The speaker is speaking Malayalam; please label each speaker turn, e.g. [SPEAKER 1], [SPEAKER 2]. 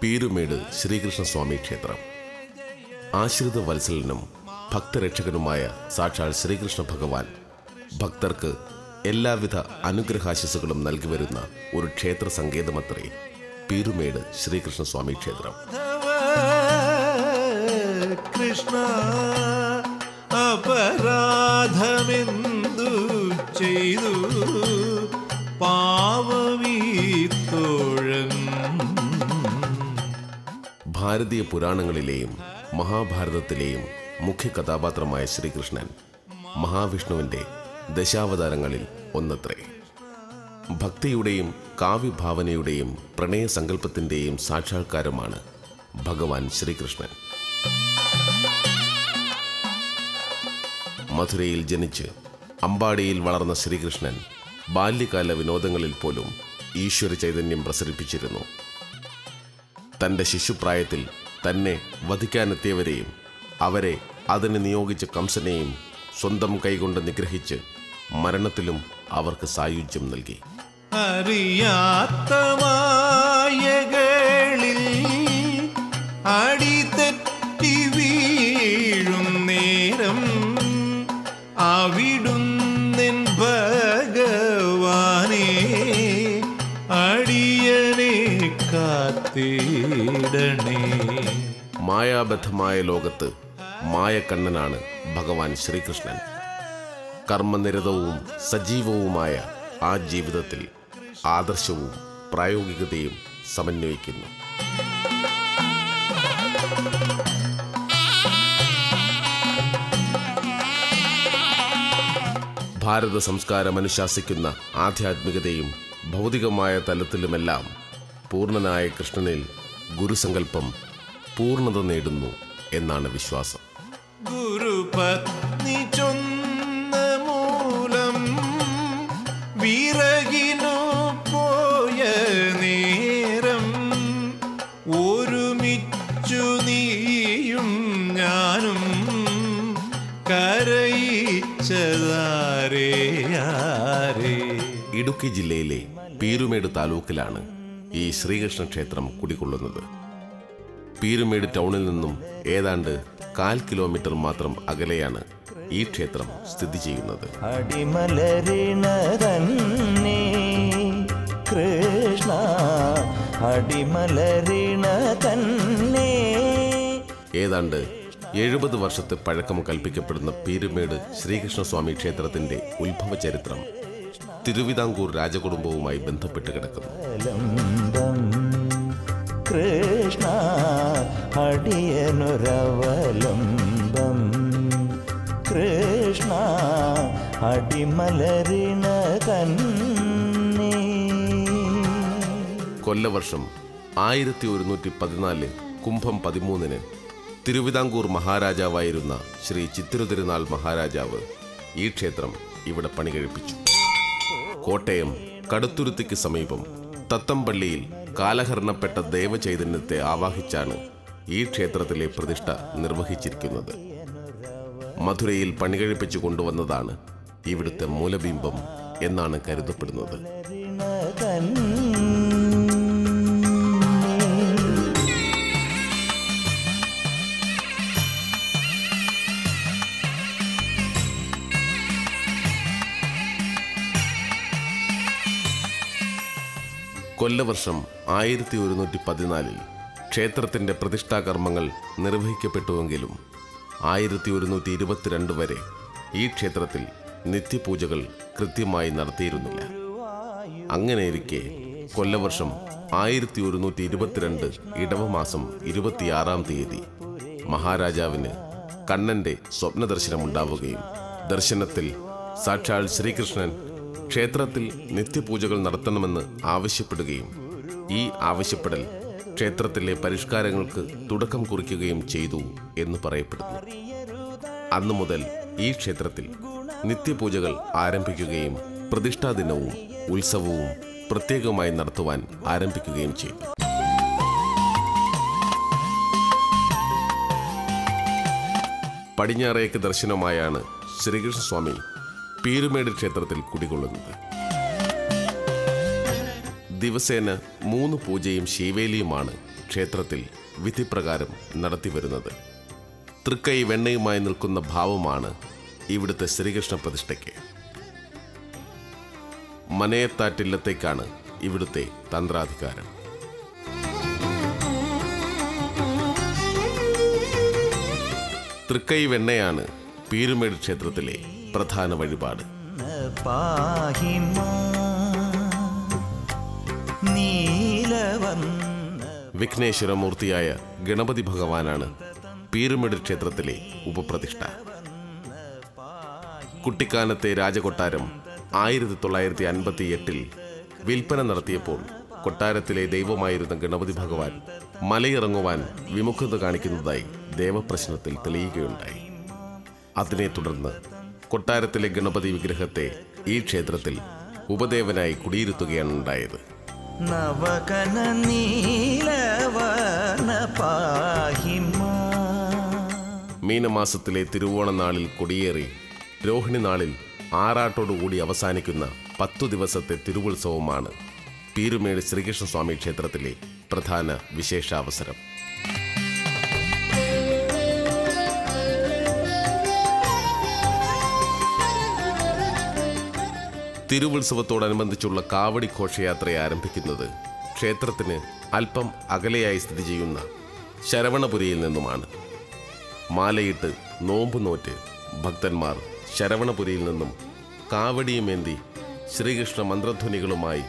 [SPEAKER 1] പീരുമേട് ശ്രീകൃഷ്ണസ്വാമി ക്ഷേത്രം. ആശ്രിത വത്സലനും ഭക്തരക്ഷകനുമായ സാക്ഷാൽ ശ്രീകൃഷ്ണ ഭഗവാൻ ഭക്തർക്ക് എല്ലാവിധ അനുഗ്രഹാശിസുകളും നൽകി വരുന്ന ഒരു ക്ഷേത്ര സങ്കേതമത്രേ പീരുമേട് ശ്രീകൃഷ്ണസ്വാമി ക്ഷേത്രം.
[SPEAKER 2] കൃഷ്ണ അപരാധമെന്തു ചെയ്തു പാവമീത്തോഴൻ.
[SPEAKER 1] ഭാരതീയ പുരാണങ്ങളിലെയും മഹാഭാരതത്തിലെയും മുഖ്യ കഥാപാത്രമായ ശ്രീകൃഷ്ണൻ മഹാവിഷ്ണുവിൻ്റെ ദശാവതാരങ്ങളിൽ ഒന്നത്രേ. ഭക്തിയുടെയും കാവ്യഭാവനയുടെയും പ്രണയസങ്കല്പത്തിൻ്റെയും സാക്ഷാത്കാരമാണ് ഭഗവാൻ ശ്രീകൃഷ്ണൻ. മധുരയിൽ ജനിച്ച് അമ്പാടിയിൽ വളർന്ന ശ്രീകൃഷ്ണൻ ബാല്യകാല വിനോദങ്ങളിൽ പോലും ഈശ്വര ചൈതന്യം പ്രസരിപ്പിച്ചിരുന്നു. തൻ്റെ ശിശുപ്രായത്തിൽ തന്നെ വധിക്കാനെത്തിയവരെയും അവരെ അതിന് നിയോഗിച്ച കംസനെയും സ്വന്തം കൈകൊണ്ട് നിഗ്രഹിച്ച് മരണത്തിലും അവർക്ക് സായുജ്യം നൽകി.
[SPEAKER 2] അറിയാത്ത മായകളിൽ അടിതെറ്റി വീഴും നേരം അവിടുന്നെൻ ഭഗവാനേ അടിയനെ കാത്തിടണേ.
[SPEAKER 1] മായാബദ്ധമായ ലോകത്ത് മായക്കണ്ണനാണ് ഭഗവാൻ ശ്രീകൃഷ്ണൻ. കർമ്മനിരതവും സജീവവുമായ ആ ജീവിതത്തിൽ ആദർശവും പ്രായോഗികതയും സമന്വയിക്കുന്നു. ഭാരത സംസ്കാരം അനുശാസിക്കുന്ന ആധ്യാത്മികതയും ഭൗതികമായ തലത്തിലുമെല്ലാം പൂർണ്ണനായ കൃഷ്ണനിൽ ഗുരുസങ്കല്പം പൂർണ്ണത നേടുന്നു എന്നാണ് വിശ്വാസം.
[SPEAKER 2] ഗുരുപത്നി ചൊന്ന മൂലം വിറകിനു പോയ നേരം ഒരുമിച്ചു നീയും ഞാനും കരയിച്ചതാരേ.
[SPEAKER 1] ഇടുക്കി ജില്ലയിലെ പീരുമേട് താലൂക്കിലാണ് ഈ ശ്രീകൃഷ്ണ ക്ഷേത്രം കുടികൊള്ളുന്നത്. പീരുമേട് ടൗണിൽ നിന്നും ഏതാണ്ട് 1/4 കിലോമീറ്റർ മാത്രം അകലെയാണ് ഈ ക്ഷേത്രം സ്ഥിതി ചെയ്യുന്നത്.
[SPEAKER 3] അടിമലരിണ തന്നെ കൃഷ്ണ അടിമലരിണ തന്നെ.
[SPEAKER 1] ഏതാണ്ട് 70 വർഷത്തെ പഴക്കം കൽപ്പിക്കപ്പെടുന്ന പീരുമേട് ശ്രീകൃഷ്ണസ്വാമി ക്ഷേത്രത്തിന്റെ ഉത്ഭവ ചരിത്രം തിരുവിതാംകൂർ രാജകുടുംബവുമായി ബന്ധപ്പെട്ട് കിടക്കുന്നു.
[SPEAKER 3] കൃഷ്ണ അടിയനുരവലംബം കൃഷ്ണ അടിമലരിണ തന്നെ.
[SPEAKER 1] കൊല്ലവർഷം 1114 കുംഭം 13 തിരുവിതാംകൂർ മഹാരാജാവായിരുന്ന ശ്രീ ചിത്തിരുതിരുനാൾ മഹാരാജാവ് ഈ ക്ഷേത്രം ഇവിടെ പണികഴിപ്പിച്ചു. കോട്ടയം കടുത്തുരുത്തിക്ക് സമീപം തത്തമ്പള്ളിയിൽ കാലഹരണപ്പെട്ട ദേവചൈതന്യത്തെ ആവാഹിച്ചാണ് ഈ ക്ഷേത്രത്തിലെ പ്രതിഷ്ഠ നിർവഹിച്ചിരിക്കുന്നത്. മധുരയിൽ പണികഴിപ്പിച്ചു കൊണ്ടുവന്നതാണ് ഇവിടുത്തെ മൂലബിംബം എന്നാണ് കരുതപ്പെടുന്നത്. കൊല്ലവർഷം 1114 ക്ഷേത്രത്തിൻ്റെ പ്രതിഷ്ഠാകർമ്മങ്ങൾ നിർവഹിക്കപ്പെട്ടുവെങ്കിലും 1122 വരെ ഈ ക്ഷേത്രത്തിൽ നിത്യപൂജകൾ കൃത്യമായി നടത്തിയിരുന്നില്ല. അങ്ങനെയിരിക്കെ കൊല്ലവർഷം 1122 ഇടവമാസം 26-ാം തീയതി മഹാരാജാവിന് കണ്ണൻ്റെ സ്വപ്നദർശനമുണ്ടാവുകയും ദർശനത്തിൽ സാക്ഷാൽ ശ്രീകൃഷ്ണൻ ക്ഷേത്രത്തിൽ നിത്യപൂജകൾ നടത്തണമെന്ന് ആവശ്യപ്പെടുകയും ഈ ആവശ്യപ്പെടൽ ക്ഷേത്രത്തിലെ പരിഷ്കാരങ്ങൾക്ക് തുടക്കം കുറിക്കുകയും ചെയ്തു എന്ന് പറയപ്പെടുന്നു. അന്നു മുതൽ ഈ ക്ഷേത്രത്തിൽ നിത്യപൂജകൾ ആരംഭിക്കുകയും പ്രതിഷ്ഠാ ദിനവും ഉത്സവവും പ്രത്യേകമായി നടത്തുവാൻ ആരംഭിക്കുകയും ചെയ്തു. പടിഞ്ഞാറേക്ക് ദർശനമായാണ് ശ്രീകൃഷ്ണസ്വാമി പീരുമേട് ക്ഷേത്രത്തിൽ കുടികൊള്ളുന്നത്. ദിവസേന 3 പൂജയും ശീവേലിയുമാണ് ക്ഷേത്രത്തിൽ വിധിപ്രകാരം നടത്തിവരുന്നത്. തൃക്കൈ വെണ്ണയുമായി നിൽക്കുന്ന ഭാവമാണ് ഇവിടുത്തെ ശ്രീകൃഷ്ണ പ്രതിഷ്ഠയ്ക്ക്. മനയത്താറ്റില്ലത്തേക്കാണ് ഇവിടുത്തെ തന്ത്രാധികാരം. തൃക്കൈ വെണ്ണയാണ് പീരുമേട് ക്ഷേത്രത്തിലെ പ്രധാന വഴിപാട്. വിഘ്നേശ്വരമൂർത്തിയായ ഗണപതി ഭഗവാനാണ് പീരുമേട് ക്ഷേത്രത്തിലെ ഉപപ്രതിഷ്ഠ. കുട്ടിക്കാനത്തെ രാജകൊട്ടാരം 1958 വിൽപ്പന നടത്തിയപ്പോൾ കൊട്ടാരത്തിലെ ദൈവമായിരുന്ന ഗണപതി ഭഗവാൻ മലയിറങ്ങുവാൻ വിമുഖത കാണിക്കുന്നതായി ദേവപ്രശ്നത്തിൽ തെളിയുകയുണ്ടായി. അതിനെ തുടർന്ന് കൊട്ടാരത്തിലെ ഗണപതി വിഗ്രഹത്തെ ഈ ക്ഷേത്രത്തിൽ ഉപദേവനായി കുടിയിരുത്തുകയാണ് ഉണ്ടായത്. മീനമാസത്തിലെ തിരുവോണ നാളിൽ കൊടിയേറി രോഹിണി നാളിൽ ആറാട്ടോടുകൂടി അവസാനിക്കുന്ന 10 ദിവസത്തെ തിരുവുത്സവമാണ് പീരുമേട് ശ്രീകൃഷ്ണസ്വാമി ക്ഷേത്രത്തിലെ പ്രധാന വിശേഷാവസരം. തിരുവുത്സവത്തോടനുബന്ധിച്ചുള്ള കാവടി ഘോഷയാത്ര ആരംഭിക്കുന്നത് ക്ഷേത്രത്തിന് അല്പം അകലെയായി സ്ഥിതി ചെയ്യുന്ന ശരവണപുരിയിൽ നിന്നുമാണ്. മാലയിട്ട് നോമ്പുനോറ്റ് ഭക്തന്മാർ ശരവണപുരിയിൽ നിന്നും കാവടിയുമേന്തി ശ്രീകൃഷ്ണ മന്ത്രധ്വനികളുമായി